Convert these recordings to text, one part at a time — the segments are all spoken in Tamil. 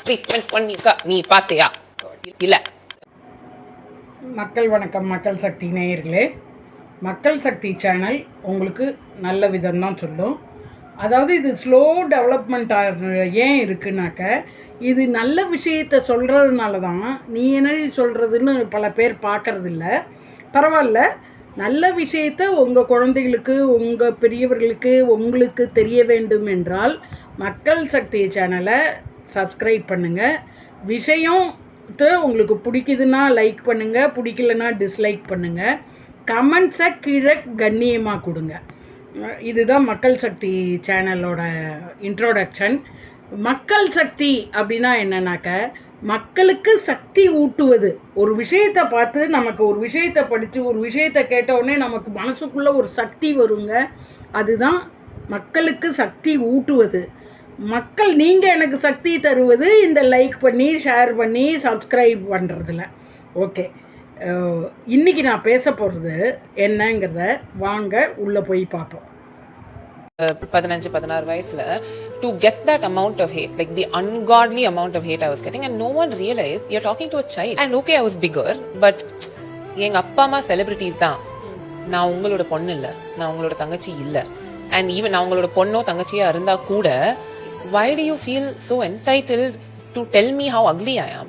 ட்ரீட்மெண்ட் பண்ணிக்க நீ பார்த்தியா இல்லை. மக்கள் வணக்கம். மக்கள் சக்தி நேயர்களே, மக்கள் சக்தி சேனல் உங்களுக்கு நல்ல விதம்தான் சொல்லும். அதாவது இது ஸ்லோ டெவலப்மெண்ட் ஏன் இருக்குனாக்க, இது நல்ல விஷயத்தை சொல்கிறதுனால தான். நீ என்ன சொல்கிறதுன்னு பல பேர் பார்க்குறதில்ல. பரவாயில்ல, நல்ல விஷயத்தை உங்கள் குழந்தைகளுக்கு, உங்கள் பெரியவர்களுக்கு, உங்களுக்கு தெரிய வேண்டும் என்றால் மக்கள் சக்தி சேனலை சப்ஸ்கிரைப் பண்ணுங்கள். விஷயம் உங்களுக்கு பிடிக்குதுன்னா லைக் பண்ணுங்கள், பிடிக்கலன்னா டிஸ்லைக் பண்ணுங்கள். கமெண்ட்ஸை கீழே கண்ணியமாக கொடுங்க. இதுதான் மக்கள் சக்தி சேனலோட இன்ட்ரோடக்ஷன். மக்கள் சக்தி அப்படின்னா என்னன்னாக்க, மக்களுக்கு சக்தி ஊட்டுவது. ஒரு விஷயத்தை பார்த்து, நமக்கு ஒரு விஷயத்தை படித்து ஒரு விஷயத்தை கேட்டவுடனே நமக்கு மனசுக்குள்ளே ஒரு சக்தி வருங்க. அதுதான் மக்களுக்கு சக்தி ஊட்டுவது. மக்கள் நீங்கள் எனக்கு சக்தி தருவது இந்த லைக் பண்ணி, ஷேர் பண்ணி, சப்ஸ்கிரைப் பண்ணுறதில்ல. ஓகே, இன்றைக்கி நான் பேச போகிறது என்னங்கிறத வாங்க உள்ளே போய் பார்ப்போம். 15-16 வயசுல to get that amount of hate, like the ungodly amount of hate I was getting, and no one realized you're talking to a child. And okay, I was bigger, but எங்க அப்பா அம்மா செலிபிரிட்டிஸ் தான். நான் உங்களோட பொண்ணு இல்லை, நான் உங்களோட தங்கச்சி இல்லை. அண்ட் ஈவன் நான் உங்களோட பொண்ணோ தங்கச்சியா இருந்தா கூட, why do you feel so entitled to tell me how ugly I am?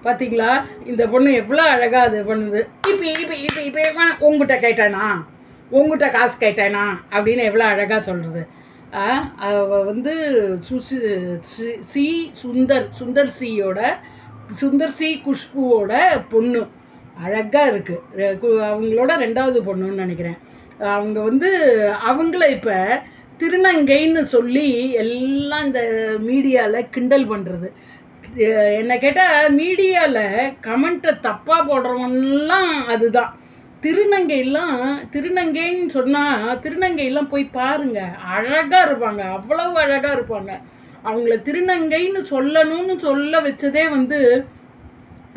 பார்த்தீங்களா, இந்த பொண்ணு எவ்வளோ அழகாக அது பண்ணுது. இப்போ உங்ககிட்ட கேட்டானா, உங்ககிட்ட காசு கேட்டானா அப்படின்னு எவ்வளோ அழகாக சொல்கிறது. அவள் வந்து சுந்தர் சி குஷ்புவோட பொண்ணு அழகாக இருக்குது. அவங்களோட 2வது பொண்ணுன்னு நினைக்கிறேன். அவங்க வந்து அவங்கள இப்போ திருநங்கைன்னு சொல்லி எல்லாம் இந்த மீடியாவில் கிண்டல் பண்ணுறது. என்னை கேட்டால் மீடியாவில் கமெண்ட்டை தப்பாக போடுறவங்கலாம் அதுதான். திருநங்கைன்னு சொன்னால் திருநங்கையெல்லாம் போய் பாருங்கள், அழகாக இருப்பாங்க, அவ்வளவு அழகாக இருப்பாங்க. அவங்கள திருநங்கைன்னு சொல்லணும்னு சொல்ல வச்சதே வந்து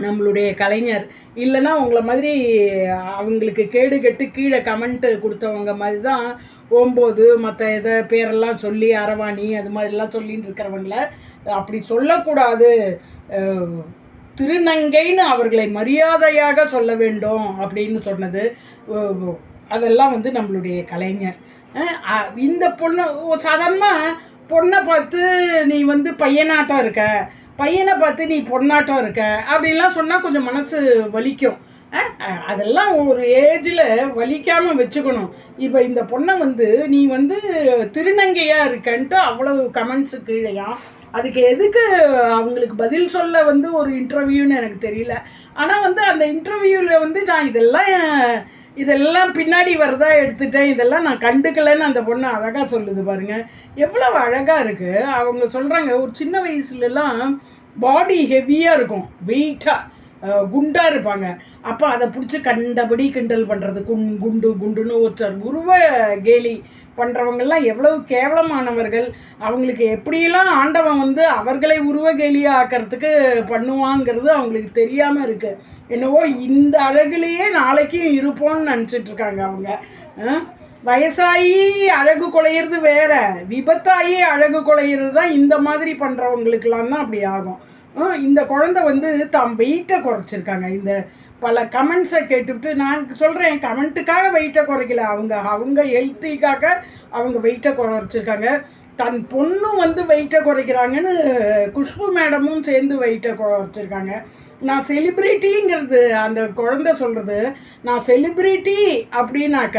நம்மளுடைய கலைஞர். இல்லைன்னா உங்களை மாதிரி அவங்களுக்கு கேடு கெட்டு கீழே கமெண்ட்டு கொடுத்தவங்க மாதிரி தான் 9 மற்ற இதை பேரெல்லாம் சொல்லி அரவாணி அது மாதிரிலாம் சொல்லின்னு இருக்கிறவங்கள அப்படி சொல்லக்கூடாது. திருநங்கைன்னு அவர்களை மரியாதையாக சொல்ல வேண்டும் அப்படின்னு சொன்னது அதெல்லாம் வந்து நம்மளுடைய கலைஞர். இந்த பொண்ணு சாதாரணமாக பொண்ணை பார்த்து நீ வந்து பையனாட்டம் இருக்க, பையனை பார்த்து நீ பொண்ணாட்டம் இருக்க அப்படின்லாம் சொன்னால் கொஞ்சம் மனசு வலிக்கும். அதெல்லாம் ஒரு ஏஜில் வலிக்காமல் வச்சுக்கணும். இப்போ இந்த பொண்ணை வந்து நீ வந்து திருநங்கையாக இருக்கன்ட்டு அவ்வளவு கமெண்ட்ஸு கீழேயா, அதுக்கு எதுக்கு அவங்களுக்கு பதில் சொல்ல வந்து ஒரு இன்டர்வியூன்னு எனக்கு தெரியல. ஆனால் வந்து அந்த இன்டர்வியூவில் வந்து நான் இதெல்லாம் பின்னாடி வரதா எடுத்துட்டேன், இதெல்லாம் நான் கண்டுக்கலைன்னு அந்த பொண்ணு அழகாக சொல்லுது பாருங்கள், எவ்வளவு அழகாக இருக்குது. அவங்க சொல்கிறாங்க, ஒரு சின்ன வயசுலலாம் பாடி ஹெவியாக இருக்கும், வெயிட்டாக குண்டாக இருப்பாங்க. அப்போ அதை பிடிச்சி கண்டபடி கிண்டல் பண்ணுறது, குண்டுன்னு ஒருத்தர் உருவ கேலி பண்ணுறவங்கெல்லாம் எவ்வளவு கேவலமானவர்கள். அவங்களுக்கு எப்படியெல்லாம் ஆண்டவன் வந்து அவர்களை உருவ கேலியாக ஆக்கிறதுக்கு பண்ணுவாங்கிறது அவங்களுக்கு தெரியாமல் இருக்குது. என்னவோ இந்த அழகுலேயே நாளைக்கும் இருப்போம்னு நினச்சிட்ருக்காங்க அவங்க. வயசாகி அழகு குலையிறது வேற, விபத்தாகி அழகு குலையிறது தான். இந்த மாதிரி பண்ணுறவங்களுக்கெல்லாம் தான் அப்படி ஆகும். இந்த குழந்தை வந்து தாம் வெயிட்டை குறைச்சிருக்காங்க. இந்த பல கமெண்ட்ஸை கேட்டுவிட்டு நான் சொல்கிறேன், கமெண்ட்டுக்காக வெயிட்டை குறைக்கல, அவங்க ஹெல்த்திக்காக அவங்க வெயிட்டை குறைச்சிருக்காங்க. தன் பொண்ணும் வந்து வெயிட்டை குறைக்கிறாங்கன்னு குஷ்பு மேடமும் சேர்ந்து வெயிட்டை குறைச்சிருக்காங்க. நான் செலிப்ரிட்டிங்கிறது அந்த குழந்தை சொல்கிறது, நான் செலிப்ரிட்டி அப்படின்னாக்க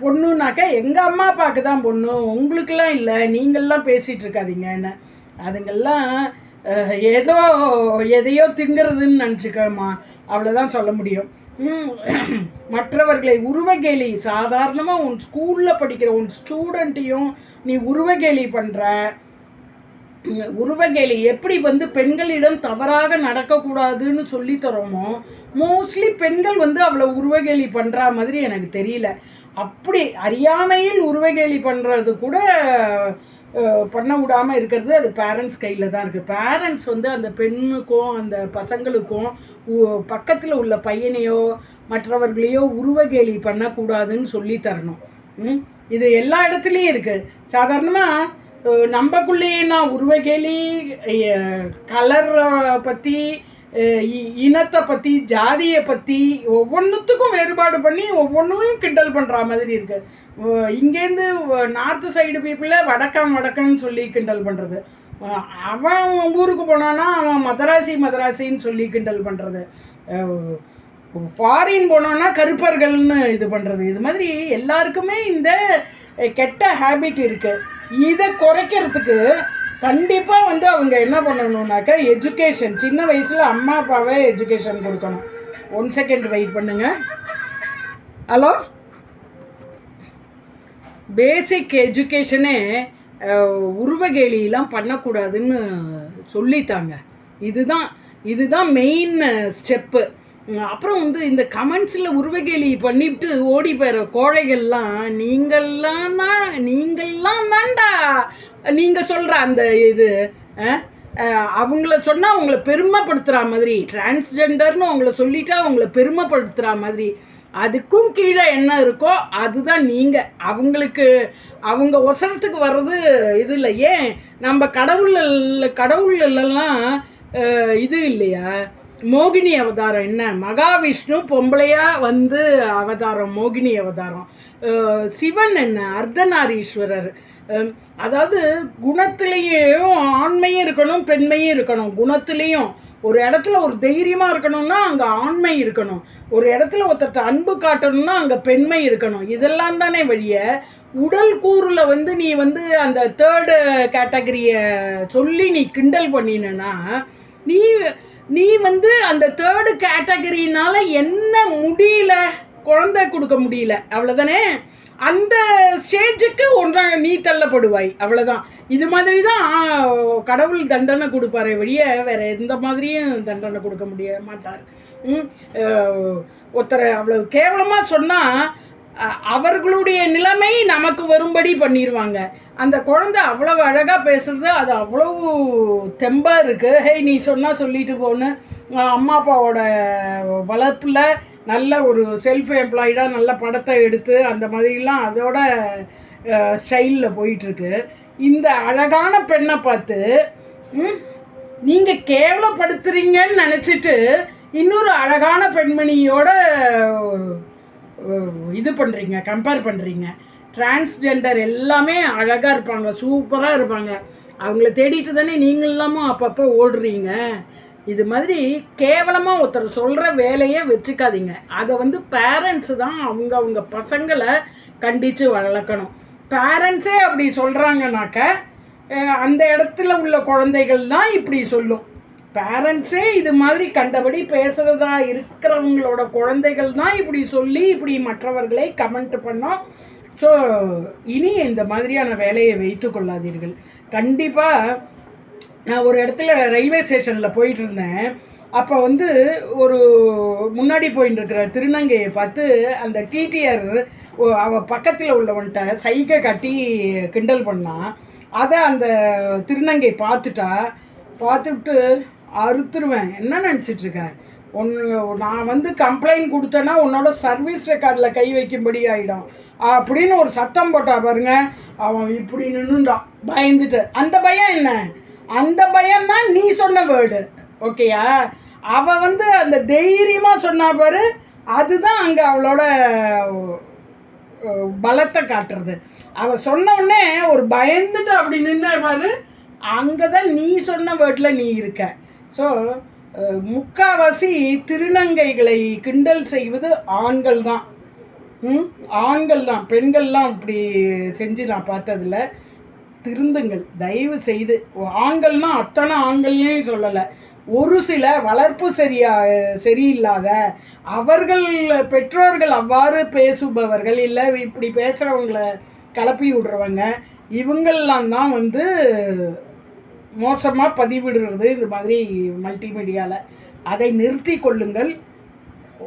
பொண்ணுனாக்க எங்கள் அம்மா அப்பாவுக்கு தான் பொண்ணு, உங்களுக்கெல்லாம் இல்லை, நீங்கள்லாம் பேசிகிட்டு இருக்காதீங்கன்னு. அதுங்கெல்லாம் ஏதோ எதையோ திங்கிறதுன்னு நினச்சிக்கமா, அவ்வளோதான் சொல்ல முடியும். மற்றவர்களை உருவகேலி, சாதாரணமாக உன் ஸ்கூலில் படிக்கிற உன் ஸ்டூடெண்ட்டையும் நீ உருவகேலி பண்ணுற. உருவகேலி எப்படி வந்து பெண்களிடம் தவறாக நடக்கக்கூடாதுன்னு சொல்லி தரோமோ, மோஸ்ட்லி பெண்கள் வந்து அவ்வளோ உருவகேலி பண்ணுற மாதிரி எனக்கு தெரியல. அப்படி அறியாமையில் உருவகேலி பண்ணுறது கூட பண்ண விடாமல் இருக்கிறது அது பேரண்ட்ஸ் கையில் தான் இருக்குது. பேரண்ட்ஸ் வந்து அந்த பெண்ணுக்கும் அந்த பசங்களுக்கும் பக்கத்தில் உள்ள பையனையோ மற்றவர்களையோ உருவகேலி பண்ணக்கூடாதுன்னு சொல்லி தரணும். இது எல்லா இடத்துலையும் இருக்குது. சாதாரணமாக நம்மக்குள்ளேயே நான் உருவகேலி, கலர் பற்றி, இனத்தை பற்றி, ஜாதியை பற்றி ஒவ்வொன்றுத்துக்கும் வேறுபாடு பண்ணி ஒவ்வொன்றையும் கிண்டல் பண்ணுற மாதிரி இருக்குது. இங்கேருந்து நார்த்து சைடு பீப்புளை வடக்கன்னு சொல்லி கிண்டல் பண்ணுறது, அவன் ஊருக்கு போனான்னா அவன் மதராசின்னு சொல்லி கிண்டல் பண்ணுறது, ஃபாரின் போனோன்னா கருப்பர்கள்னு இது பண்ணுறது. இது மாதிரி எல்லாருக்குமே இந்த கெட்ட ஹேபிட் இருக்குது. இதை குறைக்கிறதுக்கு கண்டிப்பாக வந்து அவங்க என்ன பண்ணணுன்னாக்கா எஜுகேஷன், சின்ன வயசில் அம்மா அப்பாவே எஜுகேஷன் கொடுக்கணும். 1 செகண்ட் வெயிட் பண்ணுங்க. ஹலோ, பேசிக் எஜுகேஷனே உருவகேலியெலாம் பண்ணக்கூடாதுன்னு சொல்லித்தாங்க. இதுதான் மெயின் ஸ்டெப்பு. அப்புறம் வந்து இந்த கமெண்ட்ஸில் உருவகேலி பண்ணிவிட்டு ஓடி போகிற கோழைகள்லாம் நீங்கள்லாம் தான்டா நீங்கள் சொல்கிற அந்த இது அவங்கள சொன்னால் அவங்கள பெருமைப்படுத்துகிற மாதிரி, டிரான்ஸ்ஜெண்டர்னு அவங்கள சொல்லிட்டா அவங்கள பெருமைப்படுத்துகிற மாதிரி, அதுக்கும் கீழே என்ன இருக்கோ அதுதான் நீங்கள். அவங்க ஒசரத்துக்கு வர்றது இது இல்லை. ஏன் நம்ம கடவுள்லாம் இது இல்லையா? மோகினி அவதாரம் என்ன, மகாவிஷ்ணு பொம்பளையாக வந்து அவதாரம் மோகினி அவதாரம், சிவன் என்ன அர்த்தநாரீஸ்வரர். அதாவது குணத்திலேயும் ஆண்மையும் இருக்கணும் பெண்மையும் இருக்கணும். குணத்திலையும் ஒரு இடத்துல ஒரு தைரியமாக இருக்கணும்னா அங்கே ஆண்மை இருக்கணும், ஒரு இடத்துல ஒருத்தட்ட அன்பு காட்டணும்னா அங்கே பெண்மை இருக்கணும். இதெல்லாம் தானே வழிய உடல் கூறில் வந்து நீ வந்து அந்த 3rd கேட்டகரியை சொல்லி நீ கிண்டல் பண்ணினா நீ வந்து அந்த 3rd கேட்டகரினால என்ன முடியல, குழந்தை கொடுக்க முடியல, அவ்வளோதானே. அந்த ஸ்டேஜுக்கு நீ தள்ளப்படுவாய், அவ்வளோதான். இது மாதிரி தான் கடவுள் தண்டனை கொடுப்பாரே வழிய வேறு எந்த மாதிரியும் தண்டனை கொடுக்க மாட்டார். ஒருத்தரை அவ்வளோ கேவலமாக சொன்னால் அவர்களுடைய நிலைமை நமக்கு வரும்படி பண்ணிடுவாங்க. அந்த குழந்தை அவ்வளவு அழகாக பேசுகிறது, அது அவ்வளவு தெம்பாக இருக்குது. ஹே நீ சொன்னால் சொல்லிட்டு போன்னு அம்மா அப்பாவோட வளர்ப்பில் நல்ல ஒரு செல்ஃப் எம்ப்ளாய்டாக நல்ல படத்தை எடுத்து அந்த மாதிரிலாம் அதோட ஸ்டைலில் போயிட்டுருக்கு. இந்த அழகான பெண்ணை பார்த்து நீங்கள் கேவலப்படுத்துறீங்கன்னு நினச்சிட்டு இன்னொரு அழகான பெண்மணியோட இது பண்ணுறீங்க, கம்பேர் பண்ணுறீங்க. டிரான்ஸ்ஜெண்டர் எல்லாமே அழகாக இருப்பாங்க, சூப்பராக இருப்பாங்க. அவங்கள தேடிட்டு தானே நீங்கள் எல்லாமும் அப்பப்போ ஓடுறீங்க. இது மாதிரி கேவலமாக ஒருத்தர் சொல்கிற வேலையை வச்சுக்காதீங்க. அதை வந்து பேரண்ட்ஸு தான் அவங்க பசங்களை கண்டித்து வளர்க்கணும். பேரண்ட்ஸே அப்படி சொல்கிறாங்கனாக்க அந்த இடத்துல உள்ள குழந்தைகள் தான் இப்படி சொல்லும். பேரண்ட்ஸே இது மாதிரி கண்டபடி பேசுகிறதா இருக்கிறவங்களோட குழந்தைகள் தான் இப்படி சொல்லி இப்படி மற்றவர்களை கமெண்ட் பண்ணோம். ஸோ இனி இந்த மாதிரியான வேலையை வைத்து கொள்ளாதீர்கள். கண்டிப்பாக நான் ஒரு இடத்துல ரயில்வே ஸ்டேஷனில் போயிட்டு இருந்தேன். அப்போ வந்து ஒரு முன்னாடி போயிட்டு இருக்கிற திருநங்கையை பார்த்து அந்த டிடிஆர் அவள் பக்கத்தில் உள்ளவன்ட்ட சைகை காட்டி கிண்டல் பண்ணான். அதை அந்த திருநங்கை பார்த்துட்டு அறுத்துருவேன். என்ன நினச்சிட்ருக்கேன், நான் வந்து கம்ப்ளைண்ட் கொடுத்தேன்னா உன்னோட சர்வீஸ் ரெக்கார்டில் கை வைக்கும்படி ஆகிடும் அப்படின்னு ஒரு சத்தம் போட்டா பாருங்க. அவன் இப்படி நின்றுட்டான் பயந்துட்டு. அந்த பயம் என்ன, அந்த பயம்தான் நீ சொன்ன வேர்டு, ஓகேயா? அவள் வந்து அந்த தைரியமாக சொன்னா பாரு, அதுதான் அங்கே அவளோட பலத்தை காட்டுறது. அவள் சொன்ன உடனே ஒரு பயந்துட்டு அப்படி நின்று பாரு, அங்கே தான் நீ சொன்ன வேர்டில் நீ இருக்க. ஸோ முக்காவாசி திருநங்கைகளை கிண்டல் செய்வது ஆண்கள் தான். பெண்கள்லாம் இப்படி செஞ்சு நான் பார்த்ததில்ல. திருந்துங்கள் தயவு செய்து. ஆண்கள்னால் அத்தனை ஆண்கள்னே சொல்லலை, ஒரு சில வளர்ப்பு சரியில்லாத அவர்கள் பெற்றோர்கள் அவ்வாறு பேசுபவர்கள், இல்லை இப்படி பேசுகிறவங்கள கலப்பி விடுறவங்க, இவங்கள்லாம் தான் வந்து மோசமாக பதிவிடுறது இந்த மாதிரி மல்டிமீடியாவில். அதை நிறுத்தி கொள்ளுங்கள்.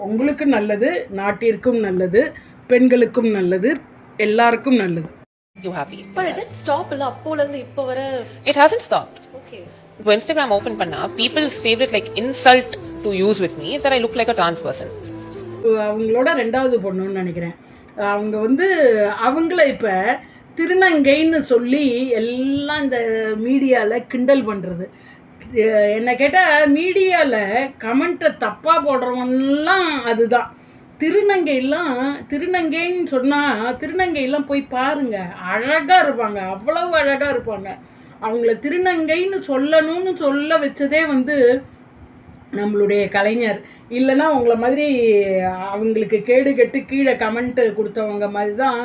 உங்களுக்கு நல்லது, நாட்டிற்கும் நல்லது, பெண்களுக்கும் நல்லது, எல்லாருக்கும் நல்லது. You happy? But it didn't stop illa appola irundhu ipo vara. It hasn't stopped. Okay. When Instagram open panna, people's favorite like insult to use with me is that I look like a trans person. அவங்களோட 2வது பொண்ணுன்னு நினைக்கிறேன். அவங்க வந்து அவங்கள இப்போ திருநங்கைன்னு சொல்லி எல்லாம் இந்த மீடியாவில் கிண்டல் பண்ணுறது. என்ன கேட்டால் மீடியாவில் கமெண்ட்டை தப்பாக போடுறவன்லாம் அதுதான். திருநங்கைன்னு சொன்னால் திருநங்கையெல்லாம் போய் பாருங்கள், அழகாக இருப்பாங்க, அவ்வளவு அழகாக இருப்பாங்க. அவங்கள திருநங்கைன்னு சொல்லணும்னு சொல்ல வச்சதே வந்து நம்மளுடைய கலைஞர். இல்லைன்னா அவங்கள மாதிரி அவங்களுக்கு கேடு கெட்டு கீழே கமெண்ட்டு கொடுத்தவங்க மாதிரி தான்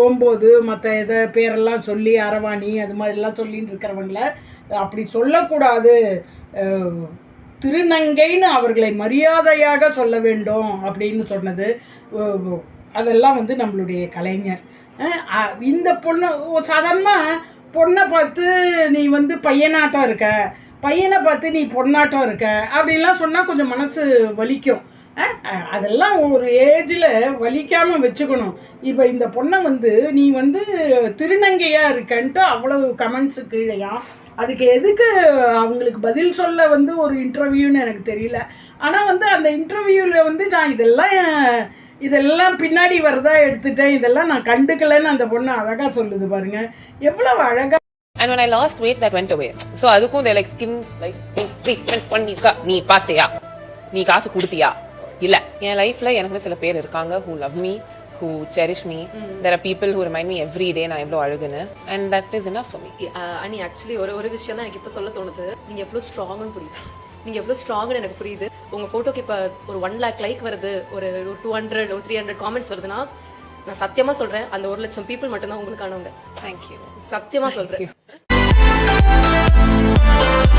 9 மற்ற இதை பேரெல்லாம் சொல்லி அரவாணி அது மாதிரிலாம் சொல்லின்னு இருக்கிறவங்கள அப்படி சொல்லக்கூடாது. திருநங்கைன்னு அவர்களை மரியாதையாக சொல்ல வேண்டும் அப்படின்னு சொன்னது அதெல்லாம் வந்து நம்மளுடைய கலைஞர். இந்த பொண்ணு சாதாரணமாக பொண்ணை பார்த்து நீ வந்து பையனாட்டம் இருக்க, பையனை பார்த்து நீ பொண்ணாட்டம் இருக்க அப்படின்லாம் சொன்னால் கொஞ்சம் மனசு வலிக்கும். அதெல்லாம் ஒரு ஏஜில் வலிக்காமல் வச்சுக்கணும். இப்போ இந்த பொண்ணை வந்து நீ வந்து திருநங்கையாக இருக்கன்ட்டு அவ்வளவு கமெண்ட்ஸு கீழேயா, அதுக்கு எதுக்கு அவங்களுக்கு பதில் சொல்ல வந்து ஒரு இன்டர்வியூன்னு எனக்கு தெரியல. ஆனால் வந்து அந்த இன்டர்வியூவில் வந்து நான் இதெல்லாம் பின்னாடி வரதா எடுத்துட்டேன், இதெல்லாம் நான் கண்டுக்கலைன்னு அந்த பொண்ணு அழகாக சொல்லுது பாருங்க, எவ்வளவு அழகாக. And when I lost weight, that went away. So அதுக்கும் they like skin like treatment பண்ணிருக்கா, நீ பாத்தியா, நீ காசு கொடுத்தியா? இல்ல, என் லைஃப்ல எனக்கு சில பேர் இருக்காங்க who love me, who cherish me. There are people who remind me every day நான் எவ்வளவு அழகுன்னு, and that is enough for me. அனி ஆக்சுவலி ஒரு விஷயம் தான் எனக்கு இப்ப சொல்ல தோணுது. நீங்க எவ்வளவு ஸ்ட்ராங்னு புரியுது, நீங்க எவ்வளவு ஸ்ட்ராங்னு எனக்கு புரியுது. உங்க போட்டோக்கு இப்ப ஒரு 1 lakh லைக் வருது, ஒரு 200 ஒரு 300 காமெண்ட்ஸ் வருதுன்னா நான் சத்தியமா சொல்றேன் அந்த 1 லட்சம் பீப்புள் மட்டும்தான் உங்களுக்கானவங்க. Thank you. சத்தியமா சொல்றேன்.